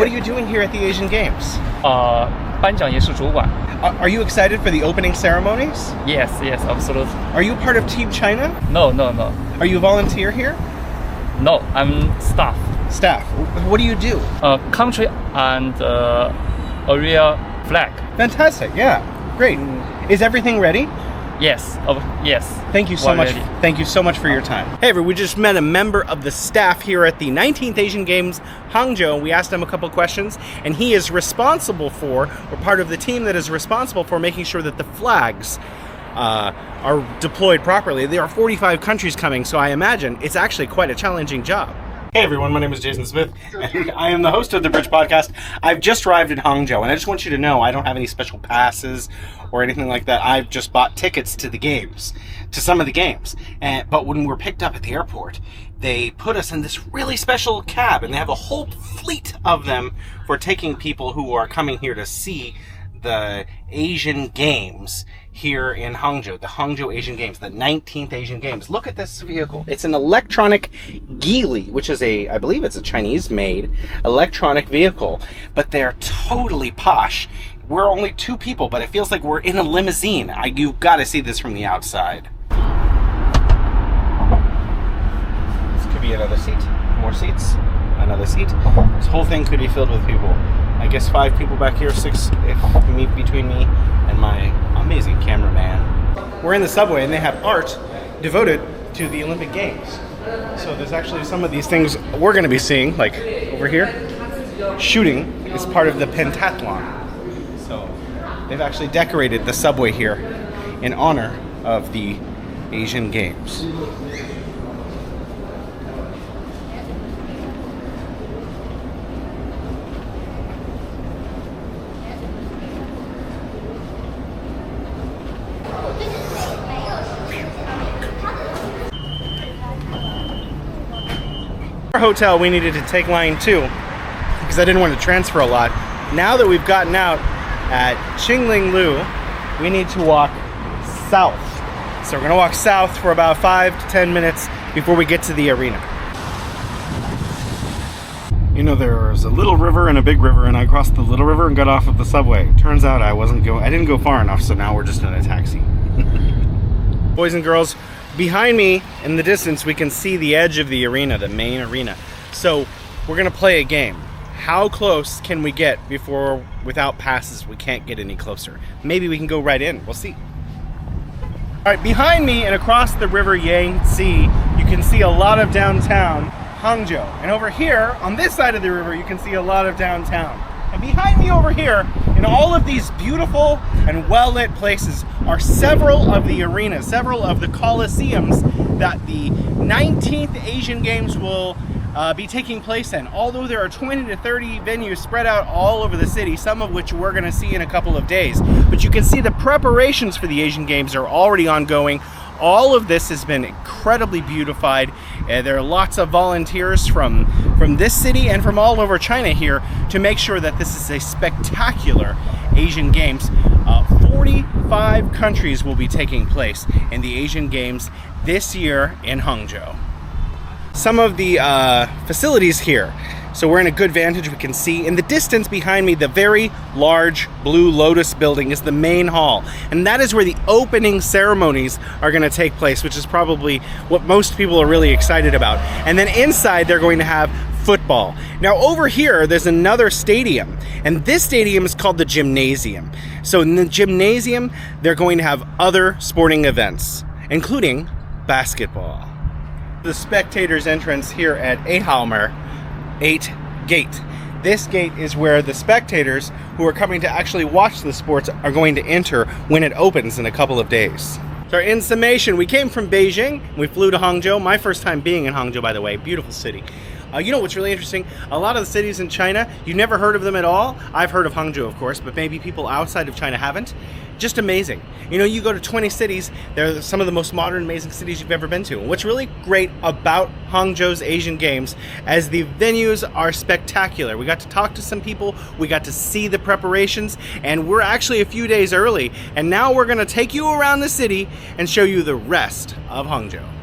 what are you doing here at the Asian Games? 颁奖仪式主管. Are you excited for the opening ceremonies? Yes, absolutely. Are you part of Team China? No. Are you a volunteer here? No, I'm staff. Staff. What do you do? Country and area flag. Fantastic. Yeah. Great. Is everything ready? Yes. Thank you so much. Thank you so much for your time. Hey everyone, we just met a member of the staff here at the 19th Asian Games Hangzhou. We asked him a couple questions, and he is responsible for, or part of the team that is responsible for making sure that the flags are deployed properly. There are 45 countries coming, so I imagine it's actually quite a challenging job. Hey everyone, my name is Jason Smith, and I am the host of the Bridge Podcast. I've just arrived in Hangzhou, and I just want you to know I don't have any special passes or anything like that. I've just bought tickets to the games, to some of the games. But when we're picked up at the airport, they put us in this really special cab, and they have a whole fleet of them for taking people who are coming here to see the Asian Games here in Hangzhou, the Hangzhou Asian Games, the 19th Asian Games. Look at this vehicle. It's an electronic Geely, which is I believe it's a Chinese-made electronic vehicle, but they're totally posh. We're only 2 people, but it feels like we're in a limousine. You've got to see this from the outside. This could be another seat. More seats. Another seat. This whole thing could be filled with people. I guess 5 people back here, 6 between me and my amazing cameraman. We're in the subway, and they have art devoted to the Olympic Games. So there's actually some of these things we're going to be seeing, like over here. Shooting is part of the pentathlon. So they've actually decorated the subway here in honor of the Asian Games. Our hotel, we needed to take line 2 because I didn't want to transfer a lot. Now that we've gotten out at Qinglinglu, we need to walk south. So we're going to walk south for about 5 to 10 minutes before we get to the arena. You know, there's a little river and a big river, and I crossed the little river and got off of the subway. Turns out I didn't go far enough, so now we're just in a taxi. Boys and girls, behind me in the distance we can see the edge of the arena, the main arena. So we're gonna play a game. How close can we get before, without passes, we can't get any closer? Maybe we can go right in, we'll see. All right, behind me and across the river Yangtze, you can see a lot of downtown Hangzhou. And over here, on this side of the river, you can see a lot of downtown. And behind me over here, in all of these beautiful and well-lit places, are several of the arenas, several of the coliseums that the 19th Asian Games will be taking place in. Although there are 20 to 30 venues spread out all over the city, some of which we're going to see in a couple of days. But you can see the preparations for the Asian Games are already ongoing. All of this has been incredibly beautified. There are lots of volunteers from this city and from all over China here to make sure that this is a spectacular Asian Games. 45 countries will be taking place in the Asian Games this year in Hangzhou. Some of the facilities here. So we're in a good vantage. We can see in the distance behind me, the very large Blue Lotus building is the main hall. And that is where the opening ceremonies are going to take place, which is probably what most people are really excited about. And then inside, they're going to have football. Now over here, there's another stadium, and this stadium is called the Gymnasium. So in the Gymnasium, they're going to have other sporting events, including basketball. The spectators' entrance here at Ahaumer 8 gate. This gate is where the spectators who are coming to actually watch the sports are going to enter when it opens in a couple of days. So in summation, we came from Beijing, we flew to Hangzhou. My first time being in Hangzhou, by the way, beautiful city. You know what's really interesting? A lot of the cities in China, you've never heard of them at all. I've heard of Hangzhou, of course, but maybe people outside of China haven't. Just amazing. You know, you go to 20 cities, they're some of the most modern, amazing cities you've ever been to. And what's really great about Hangzhou's Asian Games, as the venues are spectacular. We got to talk to some people, we got to see the preparations, and we're actually a few days early. And now we're gonna take you around the city and show you the rest of Hangzhou.